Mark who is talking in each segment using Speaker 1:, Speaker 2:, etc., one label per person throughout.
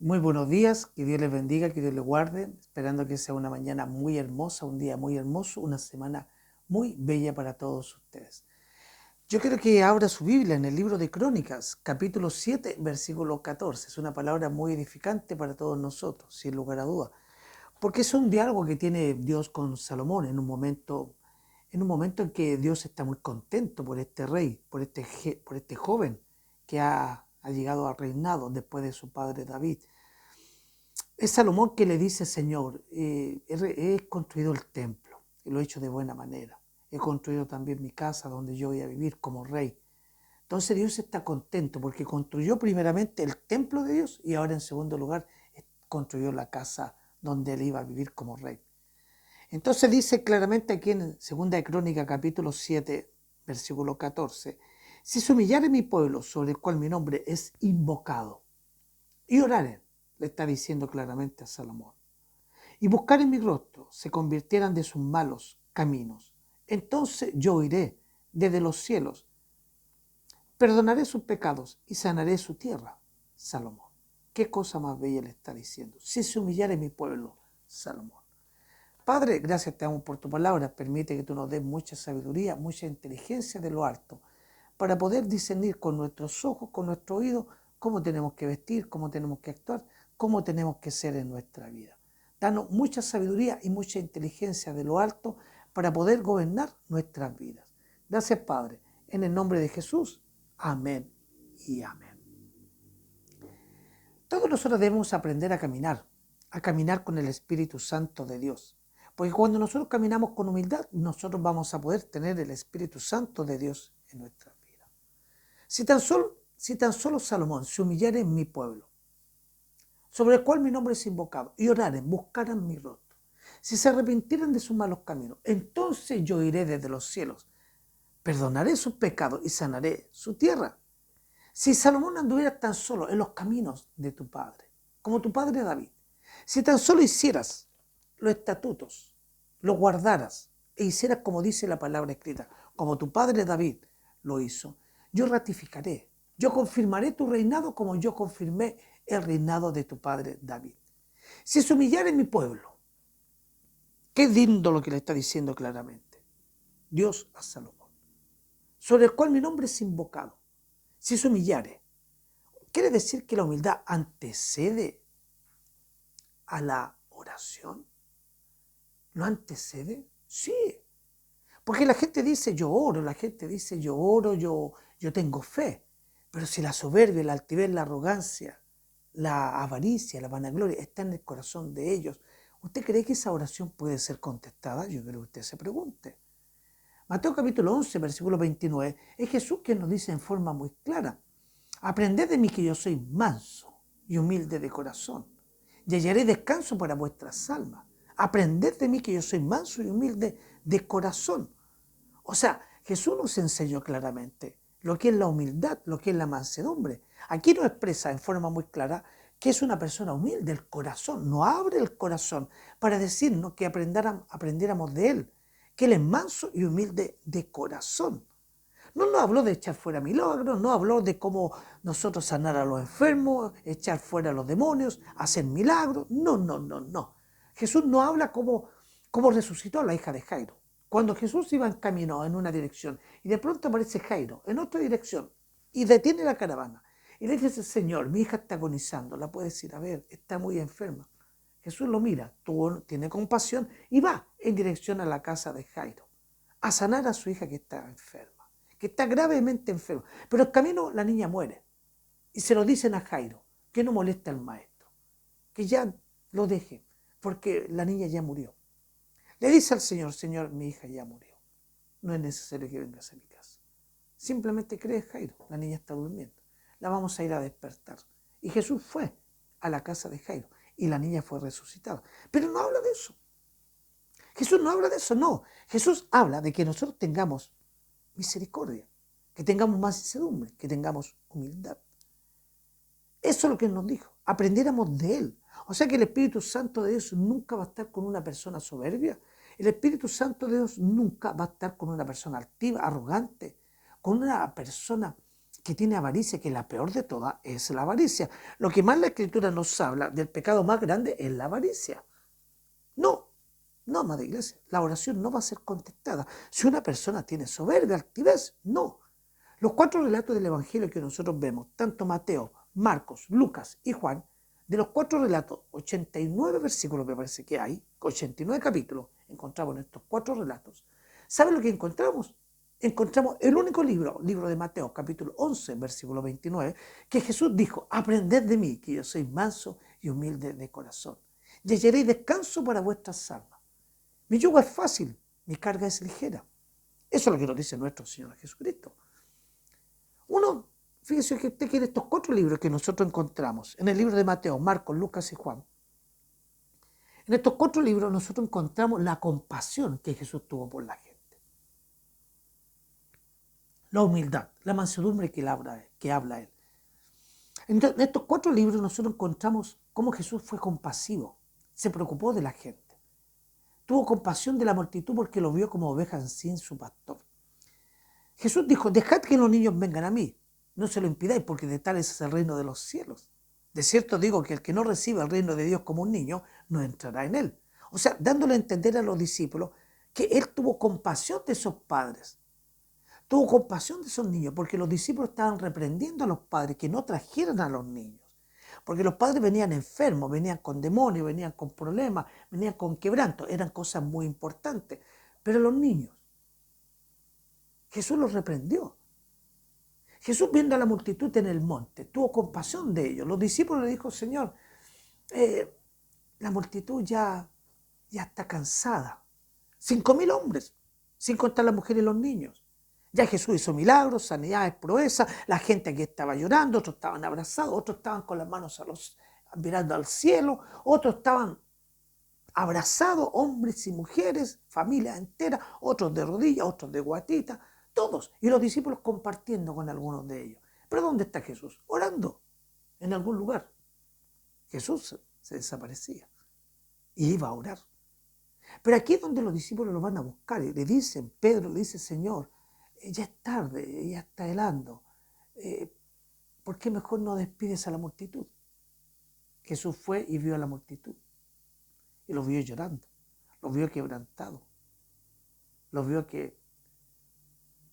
Speaker 1: Muy buenos días, que Dios les bendiga, que Dios les guarde, esperando que sea una mañana muy hermosa, un día muy hermoso, una semana muy bella para todos ustedes. Yo quiero que abra su Biblia en el libro de Crónicas, capítulo 7, versículo 14. Es una palabra muy edificante para todos nosotros, sin lugar a duda, porque es un diálogo que tiene Dios con Salomón en un momento en que Dios está muy contento por este rey, por este joven que ha llegado al reinado después de su padre David. Es Salomón que le dice: Señor, he construido el templo y lo he hecho de buena manera. He construido también mi casa donde yo voy a vivir como rey. Entonces Dios está contento porque construyó primeramente el templo de Dios y ahora en segundo lugar construyó la casa donde él iba a vivir como rey. Entonces dice claramente aquí en Segunda de Crónica capítulo 7, versículo 14: si se humillare mi pueblo sobre el cual mi nombre es invocado y oraren, le está diciendo claramente a Salomón, y buscar en mi rostro, se convirtieran de sus malos caminos, entonces yo oiré desde los cielos, perdonaré sus pecados y sanaré su tierra. Salomón. Qué cosa más bella le está diciendo. Si se humillare mi pueblo, Salomón. Padre, gracias te damos por tu palabra. Permite que tú nos des mucha sabiduría, mucha inteligencia de lo alto, para poder discernir con nuestros ojos, con nuestro oído, cómo tenemos que vestir, cómo tenemos que actuar, cómo tenemos que ser en nuestra vida. Danos mucha sabiduría y mucha inteligencia de lo alto para poder gobernar nuestras vidas. Gracias, Padre. En el nombre de Jesús. Amén y amén. Todos nosotros debemos aprender a caminar con el Espíritu Santo de Dios. Porque cuando nosotros caminamos con humildad, nosotros vamos a poder tener el Espíritu Santo de Dios en nuestras vidas. Si tan solo Salomón se humillara en mi pueblo, sobre el cual mi nombre es invocado, y oraren, buscaran mi rostro, si se arrepintieran de sus malos caminos, entonces yo iré desde los cielos, perdonaré sus pecados y sanaré su tierra. Si Salomón anduviera tan solo en los caminos de tu padre, como tu padre David, si tan solo hicieras los estatutos, los guardaras e hicieras como dice la palabra escrita, como tu padre David lo hizo, yo ratificaré, yo confirmaré tu reinado como yo confirmé el reinado de tu padre David. Si se humillare mi pueblo, qué lindo lo que le está diciendo claramente Dios a Salomón, sobre el cual mi nombre es invocado. Si se humillare, quiere decir que la humildad antecede a la oración. ¿Lo antecede? Sí. Porque la gente dice yo oro, yo tengo fe. Pero si la soberbia, la altivez, la arrogancia, la avaricia, la vanagloria está en el corazón de ellos, ¿usted cree que esa oración puede ser contestada? Yo creo que usted se pregunte. Mateo capítulo 11, versículo 29, es Jesús quien nos dice en forma muy clara: aprended de mí que yo soy manso y humilde de corazón, y hallaré descanso para vuestras almas. Aprended de mí que yo soy manso y humilde de corazón. O sea, Jesús nos enseñó claramente lo que es la humildad, lo que es la mansedumbre. Aquí nos expresa en forma muy clara que es una persona humilde, el corazón. Nos abre el corazón para decirnos que aprendiéramos de Él, que Él es manso y humilde de corazón. No nos habló de echar fuera milagros, no habló de cómo nosotros sanar a los enfermos, echar fuera a los demonios, hacer milagros. No, no, no, no. Jesús no habla como resucitó a la hija de Jairo. Cuando Jesús iba en camino en una dirección y de pronto aparece Jairo en otra dirección y detiene la caravana y le dice: Señor, mi hija está agonizando, la puedes ir a ver, está muy enferma. Jesús lo mira, tiene compasión y va en dirección a la casa de Jairo a sanar a su hija que está enferma, que está gravemente enferma. Pero el camino la niña muere. Y se lo dicen a Jairo, que no moleste al maestro, que ya lo deje, porque la niña ya murió. Le dice al Señor: Señor, mi hija ya murió. No es necesario que vengas a mi casa. Simplemente cree, Jairo, la niña está durmiendo. La vamos a ir a despertar. Y Jesús fue a la casa de Jairo y la niña fue resucitada. Pero no habla de eso. Jesús no habla de eso, no. Jesús habla de que nosotros tengamos misericordia, que tengamos mansedumbre, que tengamos humildad. Eso es lo que Él nos dijo, aprendiéramos de Él. O sea que el Espíritu Santo de Dios nunca va a estar con una persona soberbia. El Espíritu Santo de Dios nunca va a estar con una persona altiva, arrogante, con una persona que tiene avaricia, que la peor de todas es la avaricia. Lo que más la Escritura nos habla del pecado más grande es la avaricia. No, no, amada iglesia, la oración no va a ser contestada. Si una persona tiene soberbia, altivez, no. Los 4 relatos del Evangelio que nosotros vemos, tanto Mateo, Marcos, Lucas y Juan, de los 4 relatos, 89 versículos me parece que hay, 89 capítulos, encontramos en estos 4 relatos. ¿Saben lo que encontramos? Encontramos el único libro de Mateo, capítulo 11, versículo 29, que Jesús dijo, aprended de mí, que yo soy manso y humilde de corazón, y hallaréis descanso para vuestras almas. Mi yugo es fácil, mi carga es ligera. Eso es lo que nos dice nuestro Señor Jesucristo. Uno, fíjese que usted quiere estos 4 libros que nosotros encontramos, en el libro de Mateo, Marcos, Lucas y Juan. En estos 4 libros nosotros encontramos la compasión que Jesús tuvo por la gente. La humildad, la mansedumbre que habla Él. En estos 4 libros nosotros encontramos cómo Jesús fue compasivo, se preocupó de la gente. Tuvo compasión de la multitud porque lo vio como ovejas sin su pastor. Jesús dijo, dejad que los niños vengan a mí, no se lo impidáis porque de tal es el reino de los cielos. De cierto digo que el que no reciba el reino de Dios como un niño, no entrará en él. O sea, dándole a entender a los discípulos que Él tuvo compasión de esos padres. Tuvo compasión de esos niños porque los discípulos estaban reprendiendo a los padres que no trajeran a los niños. Porque los padres venían enfermos, venían con demonios, venían con problemas, venían con quebranto. Eran cosas muy importantes. Pero los niños, Jesús los reprendió. Jesús, viendo a la multitud en el monte, tuvo compasión de ellos. Los discípulos le dijo, Señor, la multitud ya está cansada. 5.000 hombres, sin contar las mujeres y los niños. Ya Jesús hizo milagros, sanidades, proezas. La gente aquí estaba llorando, otros estaban abrazados, otros estaban con las manos mirando al cielo, otros estaban abrazados, hombres y mujeres, familias enteras, otros de rodillas, otros de guatita, todos. Y los discípulos compartiendo con algunos de ellos. ¿Pero dónde está Jesús? Orando en algún lugar. Jesús se desaparecía y iba a orar. Pero aquí es donde los discípulos lo van a buscar y le dicen, Pedro le dice, Señor, ya es tarde, ya está helando. ¿Por qué mejor no despides a la multitud? Jesús fue y vio a la multitud. Y los vio llorando, los vio quebrantados, los vio que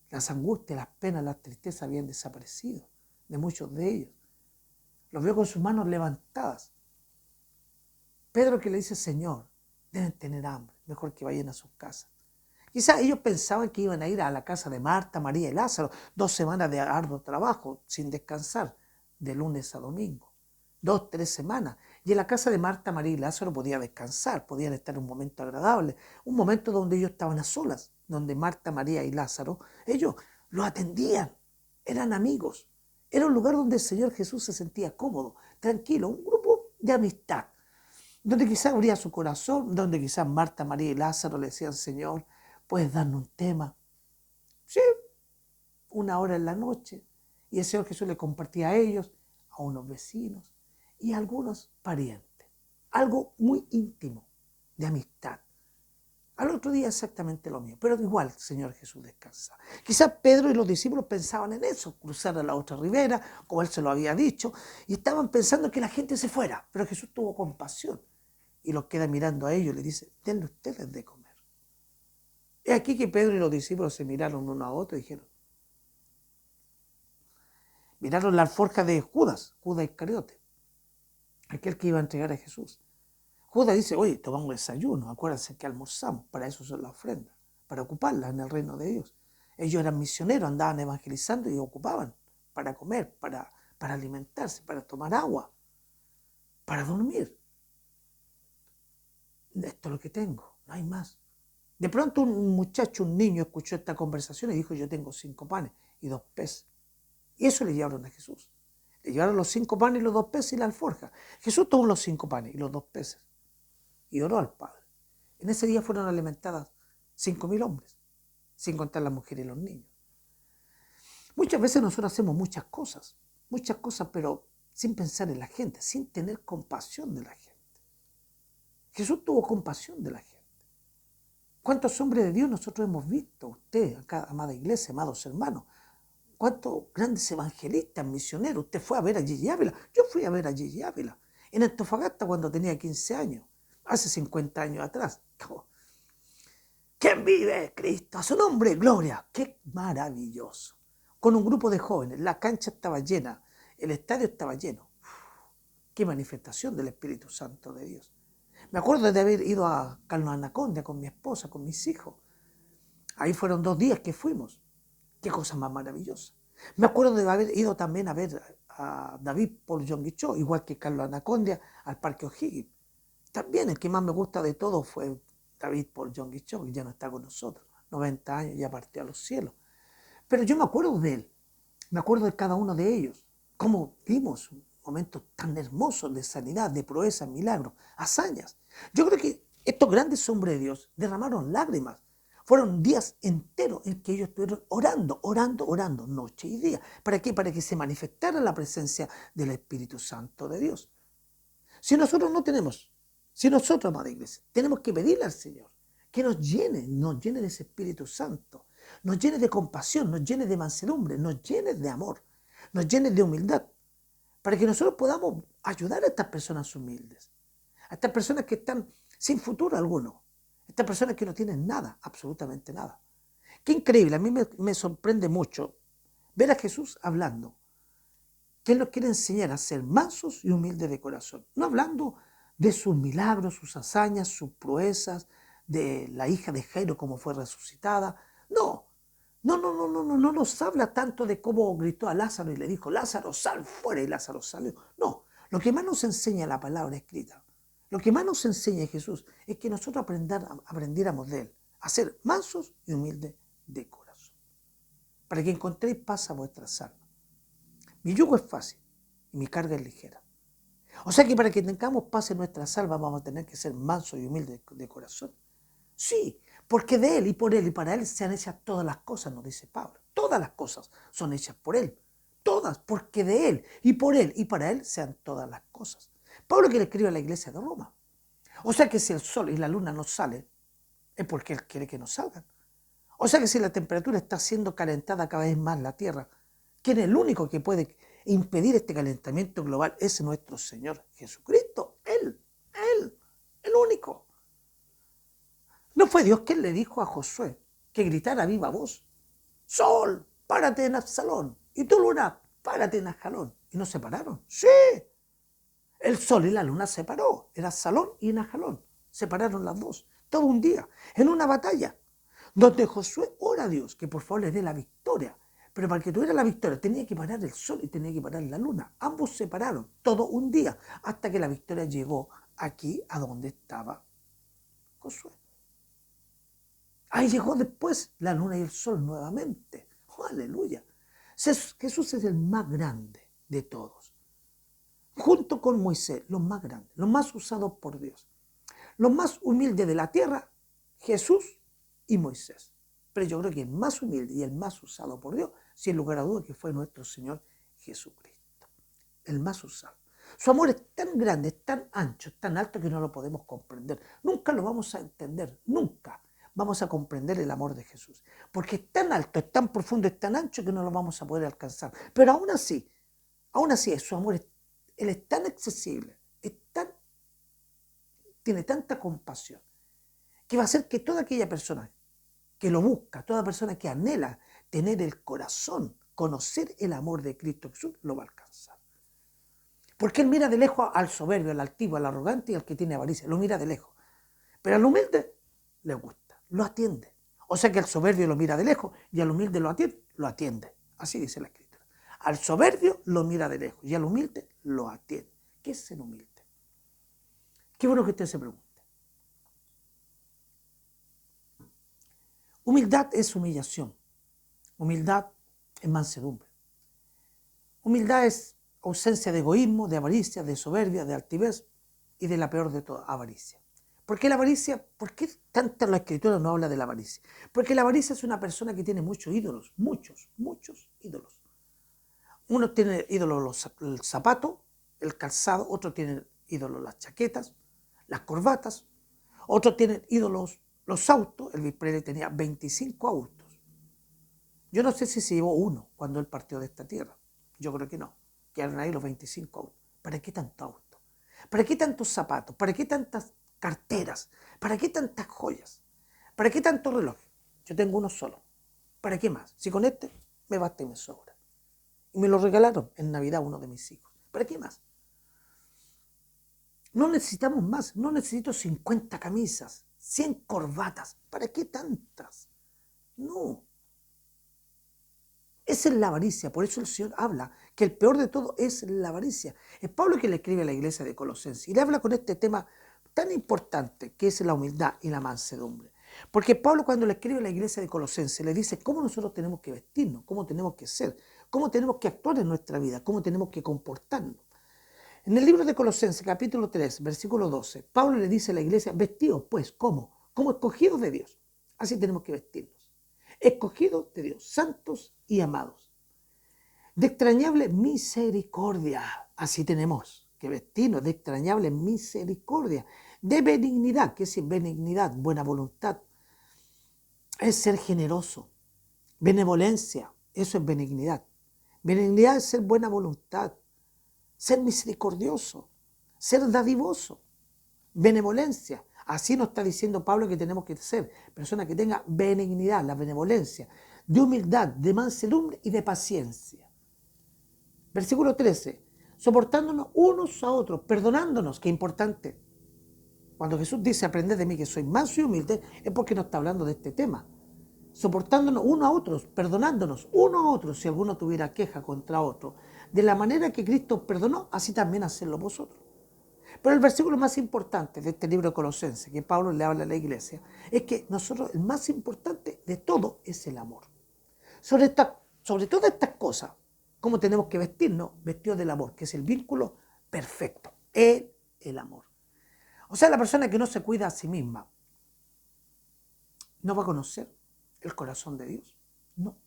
Speaker 1: las angustias, las penas, las tristezas habían desaparecido de muchos de ellos. Los vio con sus manos levantadas. Pedro que le dice, Señor, deben tener hambre, mejor que vayan a sus casas. Quizás ellos pensaban que iban a ir a la casa de Marta, María y Lázaro, 2 semanas de arduo trabajo, sin descansar, de lunes a domingo. 2, 3 semanas. Y en la casa de Marta, María y Lázaro podía descansar, podían estar en un momento agradable, un momento donde ellos estaban a solas, donde Marta, María y Lázaro, ellos lo atendían, eran amigos. Era un lugar donde el Señor Jesús se sentía cómodo, tranquilo, un grupo de amistad, donde quizás abría su corazón, donde quizás Marta, María y Lázaro le decían, Señor, ¿puedes darnos un tema? Sí, 1 hora en la noche. Y el Señor Jesús le compartía a ellos, a unos vecinos y a algunos parientes. Algo muy íntimo, de amistad. Al otro día exactamente lo mismo, pero igual el Señor Jesús descansa. Quizás Pedro y los discípulos pensaban en eso, cruzar a la otra ribera, como Él se lo había dicho, y estaban pensando que la gente se fuera, pero Jesús tuvo compasión y los queda mirando a ellos y les dice, denle ustedes de comer. Es aquí que Pedro y los discípulos se miraron uno a otro y dijeron, miraron la alforja de Judas Iscariote, aquel que iba a entregar a Jesús. Judas dice, oye, tomamos desayuno, acuérdense que almorzamos, para eso son las ofrendas, para ocuparlas en el reino de Dios. Ellos eran misioneros, andaban evangelizando y ocupaban para comer, para alimentarse, para tomar agua, para dormir. Esto es lo que tengo, no hay más. De pronto un muchacho, un niño, escuchó esta conversación y dijo, yo tengo 5 panes y 2 peces. Y eso le llevaron a Jesús. Le llevaron los 5 panes y los 2 peces y la alforja. Jesús tomó los 5 panes y los 2 peces y oró al Padre. En ese día fueron alimentadas 5.000 hombres, sin contar las mujeres y los niños. Muchas veces nosotros hacemos muchas cosas, pero sin pensar en la gente, sin tener compasión de la gente. Jesús tuvo compasión de la gente. ¿Cuántos hombres de Dios nosotros hemos visto? Usted, acá, amada iglesia, amados hermanos, cuántos grandes evangelistas, misioneros. Usted fue a ver a Gigi Ávila. Yo fui a ver a Gigi Ávila en Antofagasta cuando tenía 15 años, hace 50 años atrás. ¿Quién vive? Cristo, a su nombre, gloria. ¡Qué maravilloso! Con un grupo de jóvenes, la cancha estaba llena, el estadio estaba lleno. ¡Qué manifestación del Espíritu Santo de Dios! Me acuerdo de haber ido a Carlos Anacondia con mi esposa, con mis hijos. Ahí fueron 2 días que fuimos. ¡Qué cosa más maravillosa! Me acuerdo de haber ido también a ver a David Paul John Guichot, igual que Carlos Anacondia, al Parque O'Higgins. También el que más me gusta de todo fue David Paul John Guichot, que ya no está con nosotros, 90 años, ya partió a los cielos. Pero yo me acuerdo de él, me acuerdo de cada uno de ellos, cómo vimos momentos tan hermosos de sanidad, de proezas, milagros, hazañas. Yo creo que estos grandes hombres de Dios derramaron lágrimas. Fueron días enteros en que ellos estuvieron orando, noche y día. ¿Para qué? Para que se manifestara la presencia del Espíritu Santo de Dios. Si nosotros no tenemos, si nosotros, amada iglesia, tenemos que pedirle al Señor que nos llene de ese Espíritu Santo, nos llene de compasión, nos llene de mansedumbre, nos llene de amor, nos llene de humildad, para que nosotros podamos ayudar a estas personas humildes, a estas personas que están sin futuro alguno, estas personas que no tienen nada, absolutamente nada. Qué increíble, a mí me sorprende mucho ver a Jesús hablando, que Él nos quiere enseñar a ser mansos y humildes de corazón, no hablando de sus milagros, sus hazañas, sus proezas, de la hija de Jairo como fue resucitada. No nos habla tanto de cómo gritó a Lázaro y le dijo, Lázaro, sal fuera, y Lázaro salió. No, lo que más nos enseña la palabra escrita, lo que más nos enseña Jesús, es que nosotros aprendiéramos de Él, a ser mansos y humildes de corazón, para que encontréis paz a vuestras almas. Mi yugo es fácil y mi carga es ligera. O sea que para que tengamos paz en nuestras almas vamos a tener que ser mansos y humildes de corazón. Sí, porque de Él y por Él y para Él se han hechas todas las cosas, nos dice Pablo. Todas las cosas son hechas por Él. Todas, porque de Él y por Él y para Él sean todas las cosas. Pablo que le escribe a la iglesia de Roma. O sea que si el sol y la luna no salen, es porque Él quiere que no salgan. O sea que si la temperatura está siendo calentada cada vez más la Tierra, ¿quién es el único que puede impedir este calentamiento global? Es nuestro Señor Jesucristo. Él, el único. ¿No fue Dios quien le dijo a Josué que gritara a viva voz? Sol, párate en Absalón. Y tú, luna, párate en Ajalón. ¿Y no se pararon? Sí. El sol y la luna se paró. En Absalón y en Ajalón. Se pararon las dos. Todo un día. En una batalla. Donde Josué ora a Dios que por favor le dé la victoria. Pero para que tuviera la victoria tenía que parar el sol y tenía que parar la luna. Ambos se pararon todo un día hasta que la victoria llegó aquí a donde estaba Josué. Ahí llegó después la luna y el sol nuevamente. ¡Oh, aleluya! Jesús es el más grande de todos. Junto con Moisés, los más grandes, los más usados por Dios. Los más humildes de la tierra, Jesús y Moisés. Pero yo creo que el más humilde y el más usado por Dios, sin lugar a dudas, que fue nuestro Señor Jesucristo. El más usado. Su amor es tan grande, es tan ancho, es tan alto que no lo podemos comprender. Nunca lo vamos a entender, nunca vamos a comprender el amor de Jesús. Porque es tan alto, es tan profundo, es tan ancho que no lo vamos a poder alcanzar. Pero aún así su amor, Él es tan accesible, tiene tanta compasión, que va a hacer que toda aquella persona que lo busca, toda persona que anhela tener el corazón, conocer el amor de Cristo Jesús, lo va a alcanzar. Porque Él mira de lejos al soberbio, al altivo, al arrogante y al que tiene avaricia. Lo mira de lejos. Pero al humilde le gusta, lo atiende. O sea que al soberbio lo mira de lejos y al humilde lo atiende. Así dice la Escritura. Al soberbio lo mira de lejos y al humilde lo atiende. ¿Qué es ser humilde? Qué bueno que usted se pregunte. Humildad es humillación. Humildad es mansedumbre. Humildad es ausencia de egoísmo, de avaricia, de soberbia, de altivez y de la peor de todas, avaricia. ¿Por qué la avaricia? ¿Por qué tanta la Escritura no habla de la avaricia? Porque la avaricia es una persona que tiene muchos ídolos, muchos ídolos. Uno tiene ídolos el zapato, el calzado, otro tiene ídolos las chaquetas, las corbatas, otro tiene ídolos los autos. El Bisprele tenía 25 autos. Yo no sé si se llevó uno cuando él partió de esta tierra. Yo creo que no. Quedaron ahí los 25 aún. ¿Para qué tanto auto? ¿Para qué tantos zapatos? ¿Para qué tantas carteras? ¿Para qué tantas joyas? ¿Para qué tanto reloj? Yo tengo uno solo. ¿Para qué más? Si con este me basta y me sobra. Y me lo regalaron en Navidad uno de mis hijos. ¿Para qué más? No necesitamos más. No necesito 50 camisas, 100 corbatas. ¿Para qué tantas? No. Esa es la avaricia. Por eso el Señor habla que el peor de todo es la avaricia. Es Pablo que le escribe a la iglesia de Colosenses y le habla con este tema tan importante que es la humildad y la mansedumbre. Porque Pablo cuando le escribe a la iglesia de Colosenses le dice cómo nosotros tenemos que vestirnos, cómo tenemos que ser, cómo tenemos que actuar en nuestra vida, cómo tenemos que comportarnos. En el libro de Colosenses, capítulo 3, versículo 12, Pablo le dice a la iglesia, vestidos pues, ¿cómo? Como escogidos de Dios. Así tenemos que vestirnos. Escogidos de Dios, santos y amados. De extrañable misericordia. Así tenemos que vestirnos de extrañable misericordia. De benignidad, que es benignidad, buena voluntad. Es ser generoso. Benevolencia, eso es benignidad. Benignidad es ser buena voluntad. Ser misericordioso, ser dadivoso, benevolencia. Así nos está diciendo Pablo que tenemos que ser personas que tengan benignidad, la benevolencia, de humildad, de mansedumbre y de paciencia. Versículo 13, soportándonos unos a otros, perdonándonos, qué importante. Cuando Jesús dice, aprended de mí que soy manso y humilde, es porque nos está hablando de este tema. Soportándonos unos a otros, perdonándonos unos a otros si alguno tuviera queja contra otro. De la manera que Cristo perdonó, así también hacedlo vosotros. Pero el versículo más importante de este libro de Colosenses, que Pablo le habla a la iglesia, es que nosotros, el más importante de todo es el amor. Sobre todas estas cosas, cómo tenemos que vestirnos, vestidos del amor, que es el vínculo perfecto, el amor. O sea, la persona que no se cuida a sí misma, no va a conocer el corazón de Dios. No.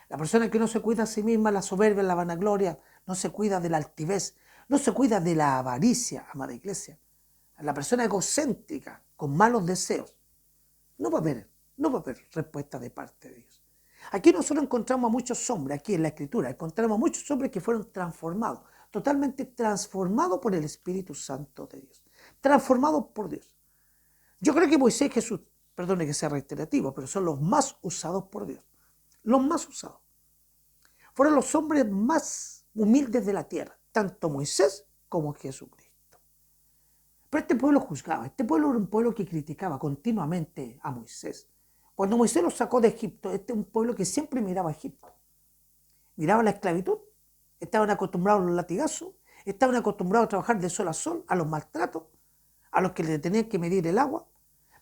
Speaker 1: La persona que no se cuida a sí misma, la soberbia, la vanagloria, no se cuida de la altivez, no se cuida de la avaricia, amada iglesia. La persona egocéntrica, con malos deseos, no va a haber respuesta de parte de Dios. Aquí nosotros encontramos a muchos hombres, aquí en la Escritura, encontramos a muchos hombres que fueron transformados, totalmente transformados por el Espíritu Santo de Dios, transformados por Dios. Yo creo que Moisés y Jesús, perdone que sea reiterativo, pero son los más usados por Dios. Los más usados. Fueron los hombres más humildes de la tierra, tanto Moisés como Jesucristo. Pero este pueblo juzgaba, este pueblo era un pueblo que criticaba continuamente a Moisés. Cuando Moisés los sacó de Egipto, este es un pueblo que siempre miraba a Egipto. Miraba la esclavitud, estaban acostumbrados a los latigazos, estaban acostumbrados a trabajar de sol a sol, a los maltratos, a los que le tenían que medir el agua,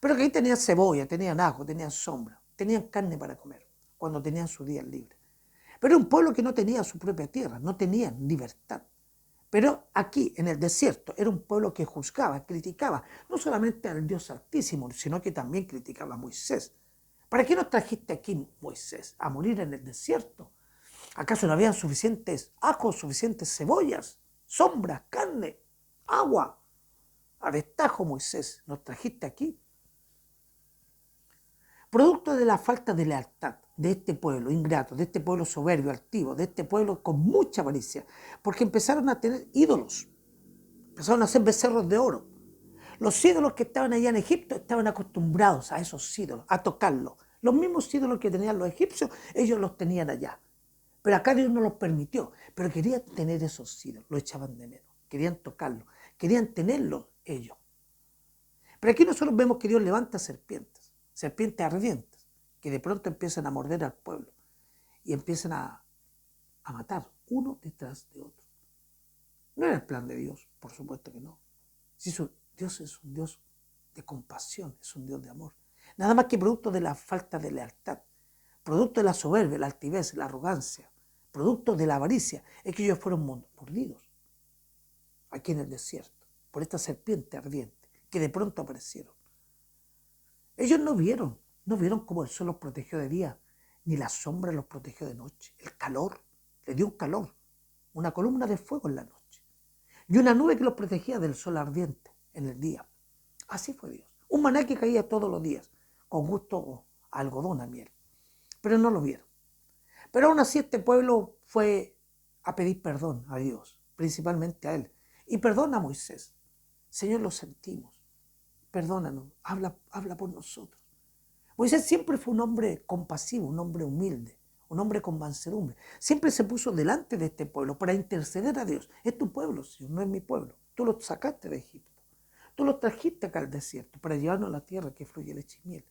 Speaker 1: pero que ahí tenían cebolla, tenían ajo, tenían sombra, tenían carne para comer, cuando tenían sus días libres. Pero era un pueblo que no tenía su propia tierra, no tenían libertad. Pero aquí, en el desierto, era un pueblo que juzgaba, criticaba, no solamente al Dios Altísimo, sino que también criticaba a Moisés. ¿Para qué nos trajiste aquí, Moisés, a morir en el desierto? ¿Acaso no habían suficientes ajos, suficientes cebollas, sombras, carne, agua? A destajo, Moisés, nos trajiste aquí. Producto de la falta de lealtad de este pueblo ingrato, de este pueblo soberbio, altivo, de este pueblo con mucha avaricia, porque empezaron a tener ídolos, empezaron a hacer becerros de oro. Los ídolos que estaban allá en Egipto estaban acostumbrados a esos ídolos, a tocarlos. Los mismos ídolos que tenían los egipcios, ellos los tenían allá. Pero acá Dios no los permitió, pero querían tener esos ídolos, lo echaban de menos, querían tocarlos, querían tenerlos ellos. Pero aquí nosotros vemos que Dios levanta serpientes ardientes, que de pronto empiezan a morder al pueblo y empiezan a matar uno detrás de otro. No era el plan de Dios, por supuesto que no. Dios es un Dios de compasión, es un Dios de amor. Nada más que producto de la falta de lealtad, producto de la soberbia, la altivez, la arrogancia, producto de la avaricia, es que ellos fueron mordidos aquí en el desierto por esta serpiente ardiente que de pronto aparecieron. Ellos no vieron cómo el sol los protegió de día, ni la sombra los protegió de noche. El calor, le dio un calor, una columna de fuego en la noche. Y una nube que los protegía del sol ardiente en el día. Así fue Dios. Un maná que caía todos los días, con gusto a algodón, a miel. Pero no lo vieron. Pero aún así este pueblo fue a pedir perdón a Dios, principalmente a Él. Y perdona a Moisés. Señor, lo sentimos. Perdónanos, habla por nosotros. Moisés siempre fue un hombre compasivo, un hombre humilde, un hombre con mansedumbre. Siempre se puso delante de este pueblo para interceder a Dios. Es tu pueblo, Señor, no es mi pueblo. Tú lo sacaste de Egipto. Tú lo trajiste acá al desierto para llevarnos a la tierra que fluye leche y miel.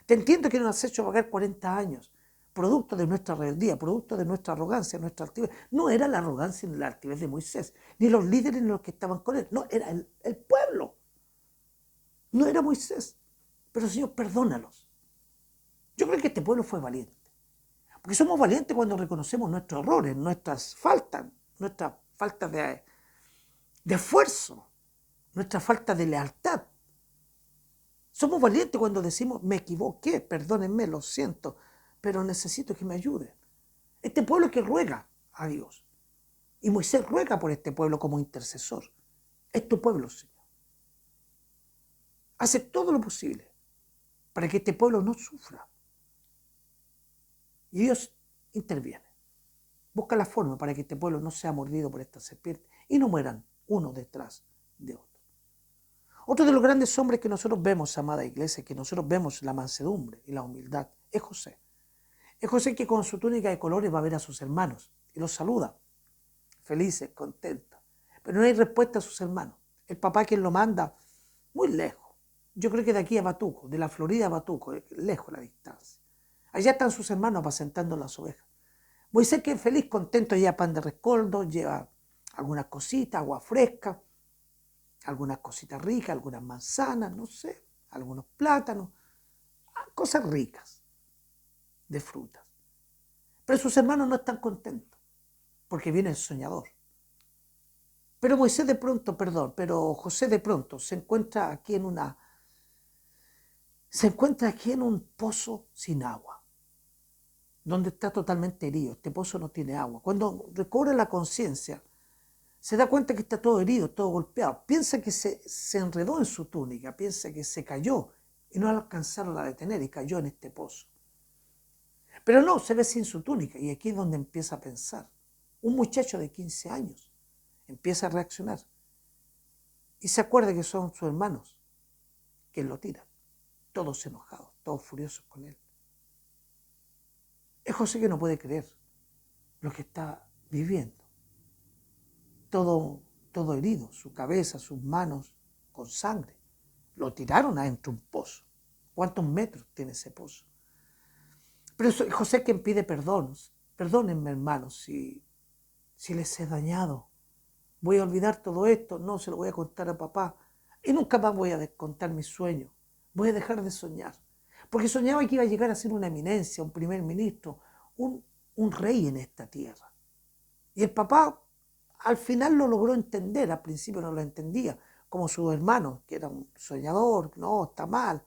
Speaker 1: Te entiendo que nos has hecho pagar 40 años, producto de nuestra rebeldía, producto de nuestra arrogancia, nuestra altivez. No era la arrogancia ni la altivez de Moisés, ni los líderes ni los que estaban con él. No, era el pueblo. No era Moisés. Pero Señor, perdónalos. Yo creo que este pueblo fue valiente. Porque somos valientes cuando reconocemos nuestros errores, nuestras faltas de esfuerzo, nuestra falta de lealtad. Somos valientes cuando decimos, me equivoqué, perdónenme, lo siento, pero necesito que me ayuden. Este pueblo que ruega a Dios. Y Moisés ruega por este pueblo como intercesor. Es tu pueblo, Señor. Hace todo lo posible para que este pueblo no sufra. Y Dios interviene. Busca la forma para que este pueblo no sea mordido por esta serpiente y no mueran uno detrás de otro. Otro de los grandes hombres que nosotros vemos, amada iglesia, que nosotros vemos la mansedumbre y la humildad, es José. Es José que con su túnica de colores va a ver a sus hermanos y los saluda, felices, contentos. Pero no hay respuesta a sus hermanos. El papá quien lo manda muy lejos. Yo creo que de aquí a Batuco, de la Florida a Batuco, lejos la distancia. Allá están sus hermanos apacentando las ovejas. Moisés que feliz, contento, lleva pan de rescoldo, lleva algunas cositas, agua fresca, algunas cositas ricas, algunas manzanas, no sé, algunos plátanos, cosas ricas de frutas. Pero sus hermanos no están contentos, porque viene el soñador. Pero Moisés de pronto, pero José de pronto se encuentra aquí en un pozo sin agua, donde está totalmente herido. Este pozo no tiene agua. Cuando recobra la conciencia, se da cuenta que está todo herido, todo golpeado. Piensa que se enredó en su túnica, piensa que se cayó y no alcanzaron a detener y cayó en este pozo. Pero no, se ve sin su túnica y aquí es donde empieza a pensar. Un muchacho de 15 años empieza a reaccionar y se acuerda que son sus hermanos que lo tiran, todos enojados, todos furiosos con él. Es José que no puede creer lo que está viviendo. Todo herido, su cabeza, sus manos con sangre. Lo tiraron adentro de un pozo. ¿Cuántos metros tiene ese pozo? Pero es José quien pide perdón. Perdónenme, hermanos, si les he dañado. Voy a olvidar todo esto, no se lo voy a contar a papá. Y nunca más voy a contar mis sueños. Voy a dejar de soñar. Porque soñaba que iba a llegar a ser una eminencia, un primer ministro, un rey en esta tierra. Y el papá al final lo logró entender, al principio no lo entendía, como su hermano, que era un soñador, no, está mal,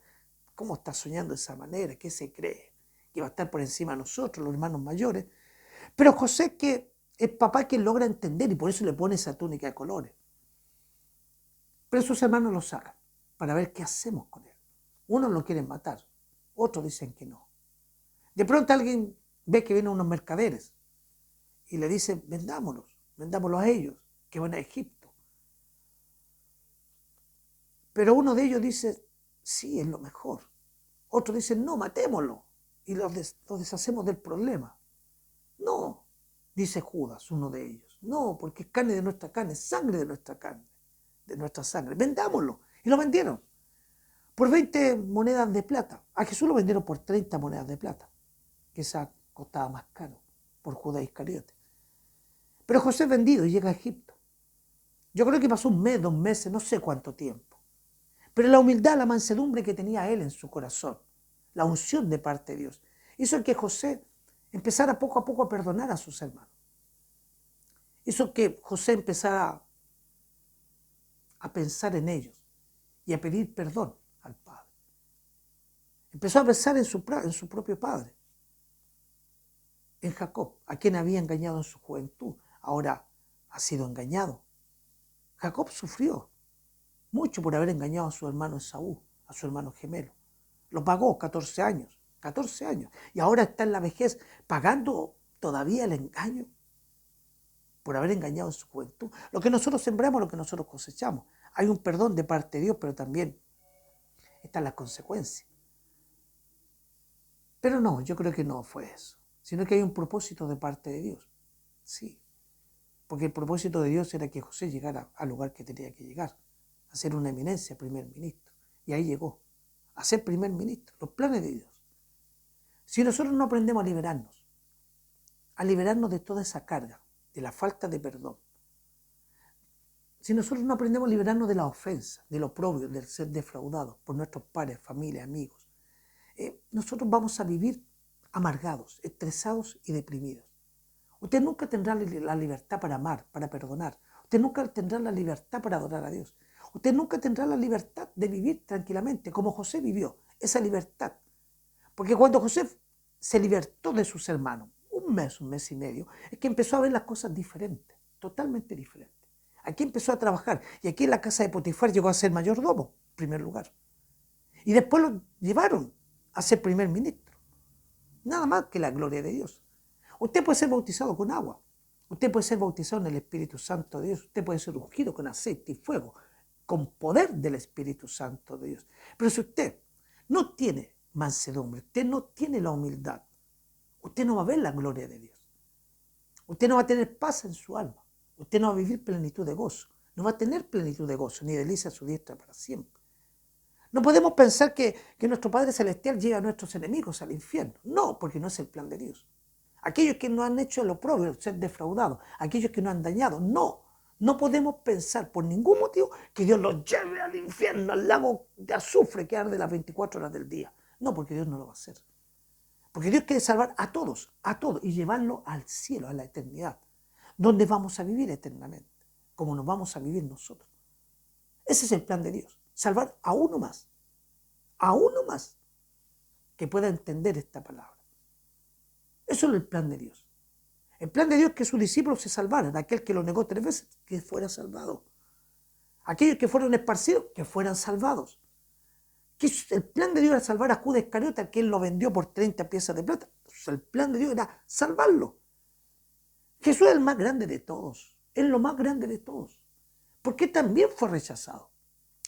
Speaker 1: ¿cómo está soñando de esa manera? ¿Qué se cree? Que va a estar por encima de nosotros, los hermanos mayores. Pero José, que el papá que logra entender y por eso le pone esa túnica de colores. Pero sus hermanos lo sacan para ver qué hacemos con él. Unos lo quieren matar, otros dicen que no. De pronto alguien ve que vienen unos mercaderes y le dicen, vendámoslos a ellos, que van a Egipto. Pero uno de ellos dice, sí, es lo mejor. Otros dicen, no, matémoslo y los deshacemos del problema. No, dice Judas, uno de ellos. No, porque es carne de nuestra carne, sangre de nuestra carne, de nuestra sangre. Vendámoslo. Y lo vendieron por 20 monedas de plata. A Jesús lo vendieron por 30 monedas de plata, que esa costaba más caro por Judas Iscariote. Pero José es vendido y llega a Egipto. Yo creo que pasó un mes, 2 meses, no sé cuánto tiempo. Pero la humildad, la mansedumbre que tenía él en su corazón, la unción de parte de Dios, hizo que José empezara poco a poco a perdonar a sus hermanos. Hizo que José empezara a pensar en ellos y a pedir perdón al Padre. Empezó a pensar en su propio padre, en Jacob, a quien había engañado en su juventud. Ahora ha sido engañado. Jacob sufrió mucho por haber engañado a su hermano Esaú, a su hermano gemelo. Lo pagó 14 años. Y ahora está en la vejez pagando todavía el engaño por haber engañado en su juventud. Lo que nosotros sembramos, lo que nosotros cosechamos. Hay un perdón de parte de Dios, pero también están las consecuencias. Pero no, yo creo que no fue eso, sino que hay un propósito de parte de Dios. Sí, porque el propósito de Dios era que José llegara al lugar que tenía que llegar, a ser una eminencia, primer ministro. Y ahí llegó, a ser primer ministro, los planes de Dios. Si nosotros no aprendemos a liberarnos de toda esa carga, de la falta de perdón, si nosotros no aprendemos a liberarnos de la ofensa, del oprobio, del ser defraudados por nuestros padres, familia, amigos, nosotros vamos a vivir amargados, estresados y deprimidos. Usted nunca tendrá la libertad para amar, para perdonar. Usted nunca tendrá la libertad para adorar a Dios. Usted nunca tendrá la libertad de vivir tranquilamente, como José vivió, esa libertad. Porque cuando José se libertó de sus hermanos, un mes y medio, es que empezó a ver las cosas diferentes, totalmente diferentes. Aquí empezó a trabajar y aquí en la casa de Potifar llegó a ser mayordomo, en primer lugar. Y después lo llevaron a ser primer ministro. Nada más que la gloria de Dios. Usted puede ser bautizado con agua. Usted puede ser bautizado en el Espíritu Santo de Dios. Usted puede ser ungido con aceite y fuego, con poder del Espíritu Santo de Dios. Pero si usted no tiene mansedumbre, usted no tiene la humildad, usted no va a ver la gloria de Dios. Usted no va a tener paz en su alma. Usted no va a vivir plenitud de gozo. No va a tener plenitud de gozo, ni delicia a su diestra para siempre. No podemos pensar que nuestro Padre Celestial lleva a nuestros enemigos al infierno. No, porque no es el plan de Dios. Aquellos que nos han hecho el oprobio, ser defraudados, aquellos que nos han dañado, no. No podemos pensar por ningún motivo que Dios los lleve al infierno, al lago de azufre que arde las 24 horas del día. No, porque Dios no lo va a hacer. Porque Dios quiere salvar a todos, y llevarlo al cielo, a la eternidad, donde vamos a vivir eternamente, como nos vamos a vivir nosotros. Ese es el plan de Dios, salvar a uno más que pueda entender esta palabra. Eso es el plan de Dios. El plan de Dios es que sus discípulos se salvaran, aquel que lo negó 3 veces, que fuera salvado. Aquellos que fueron esparcidos, que fueran salvados. El plan de Dios era salvar a Judas Iscariote, que él lo vendió por 30 piezas de plata. Entonces, el plan de Dios era salvarlo. Jesús es el más grande de todos, es lo más grande de todos, porque también fue rechazado.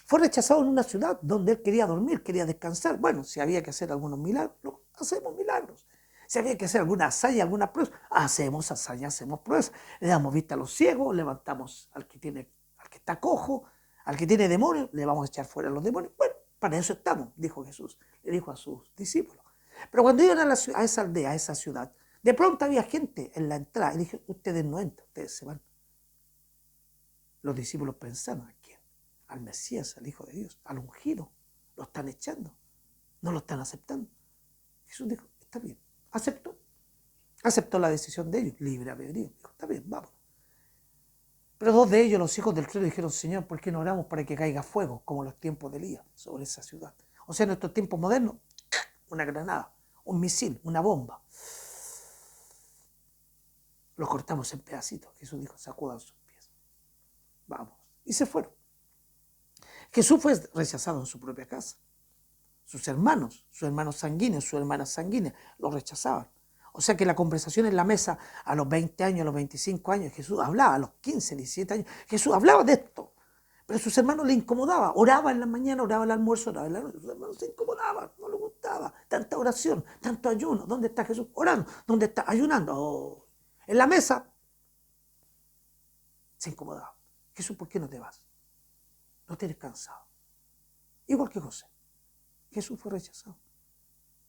Speaker 1: Fue rechazado en una ciudad donde él quería dormir, quería descansar. Bueno, si había que hacer algunos milagros, hacemos milagros. Si había que hacer alguna hazaña, alguna prueba, hacemos hazaña, hacemos pruebas. Le damos vista a los ciegos, levantamos al que está cojo, al que tiene demonios, le vamos a echar fuera a los demonios. Bueno, para eso estamos, dijo Jesús, le dijo a sus discípulos. Pero cuando iban a esa aldea, a esa ciudad, de pronto había gente en la entrada y dije, ustedes no entran, ustedes se van. Los discípulos pensaron, ¿a quién? Al Mesías, al Hijo de Dios, al ungido. Lo están echando, no lo están aceptando. Jesús dijo, está bien, aceptó la decisión de ellos, libre albedrío. Dijo, está bien, vamos. Pero 2 de ellos, los hijos del clero, dijeron, Señor, ¿por qué no oramos para que caiga fuego, como los tiempos de Elías, sobre esa ciudad? O sea, en nuestros tiempos modernos, una granada, un misil, una bomba. Los cortamos en pedacitos. Jesús dijo, sacudan sus pies. Vamos. Y se fueron. Jesús fue rechazado en su propia casa. Sus hermanos sanguíneos, sus hermanas sanguíneas, lo rechazaban. O sea que la conversación en la mesa a los 20 años, a los 25 años, Jesús hablaba, a los 15, 17 años, Jesús hablaba de esto. Pero a sus hermanos le incomodaba. Oraba en la mañana, oraba al almuerzo, oraba en la noche. Sus hermanos se incomodaban, no les gustaba. Tanta oración, tanto ayuno. ¿Dónde está Jesús? Orando. ¿Dónde está? Ayunando. Oh. En la mesa se incomodaba. Jesús, ¿por qué no te vas? No te eres cansado. Igual que José. Jesús fue rechazado.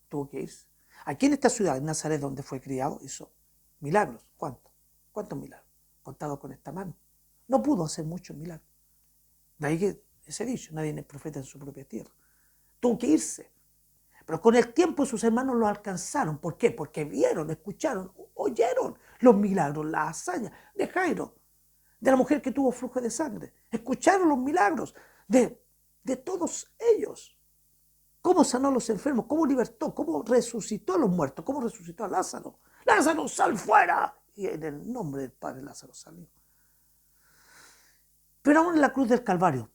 Speaker 1: Tuvo que irse. Aquí en esta ciudad, en Nazaret, donde fue criado, hizo milagros. ¿Cuántos? ¿Cuántos milagros? Contados con esta mano. No pudo hacer muchos milagros. De ahí que ese dicho, nadie es profeta en su propia tierra. Tuvo que irse. Pero con el tiempo sus hermanos lo alcanzaron. ¿Por qué? Porque vieron, escucharon, oyeron los milagros, las hazañas de Jairo, de la mujer que tuvo flujo de sangre. Escucharon los milagros de todos ellos. Cómo sanó a los enfermos, cómo libertó, cómo resucitó a los muertos, cómo resucitó a Lázaro. ¡Lázaro, sal fuera! Y en el nombre del Padre Lázaro salió. Pero aún en la cruz del Calvario,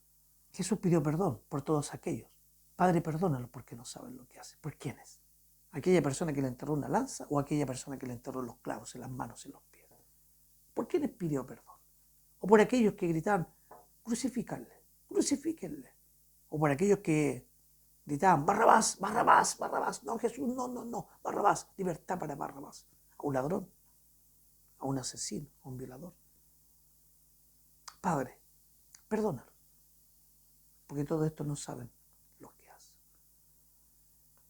Speaker 1: Jesús pidió perdón por todos aquellos. Padre, perdónalos porque no saben lo que hacen. ¿Por quiénes? ¿Aquella persona que le enterró una lanza o aquella persona que le enterró los clavos en las manos y en los pies? ¿Por quién les pidió perdón? ¿O por aquellos que gritaban, crucifícanle, crucifíquenle? ¿O por aquellos que gritaban, Barrabás, Barrabás, Barrabás? No, Jesús, no, no, no, Barrabás, libertad para Barrabás. A un ladrón, a un asesino, a un violador. Padre, perdónalo, porque todo esto no saben lo que hacen.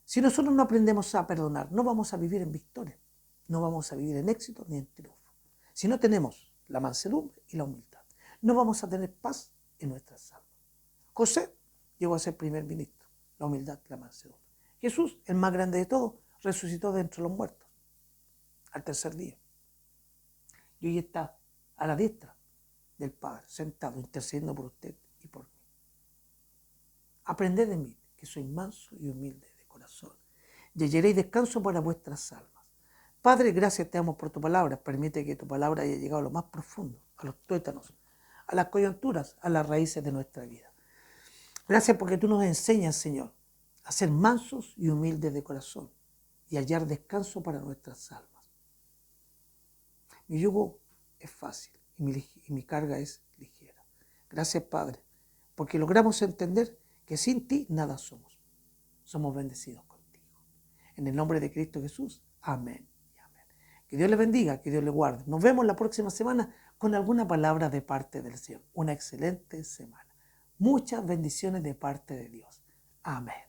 Speaker 1: Si nosotros no aprendemos a perdonar, no vamos a vivir en victoria, no vamos a vivir en éxito ni en triunfo. Si no tenemos la mansedumbre y la humildad, no vamos a tener paz en nuestras almas. José llegó a ser primer ministro, la humildad y la mansedumbre. Jesús, el más grande de todos, resucitó de entre los muertos al tercer día. Y hoy está a la diestra del Padre, sentado, intercediendo por usted y por mí. Aprended de mí, que soy manso y humilde de corazón, y hallaréis descanso para vuestras almas. Padre, gracias te damos por tu palabra. Permite que tu palabra haya llegado a lo más profundo, a los tuétanos, a las coyunturas, a las raíces de nuestra vida. Gracias porque tú nos enseñas, Señor, a ser mansos y humildes de corazón y hallar descanso para nuestras almas. Mi yugo es fácil y mi carga es ligera. Gracias, Padre, porque logramos entender que sin ti nada somos. Somos bendecidos contigo. En el nombre de Cristo Jesús, amén y amén. Que Dios le bendiga, que Dios le guarde. Nos vemos la próxima semana con alguna palabra de parte del Señor. Una excelente semana. Muchas bendiciones de parte de Dios. Amén.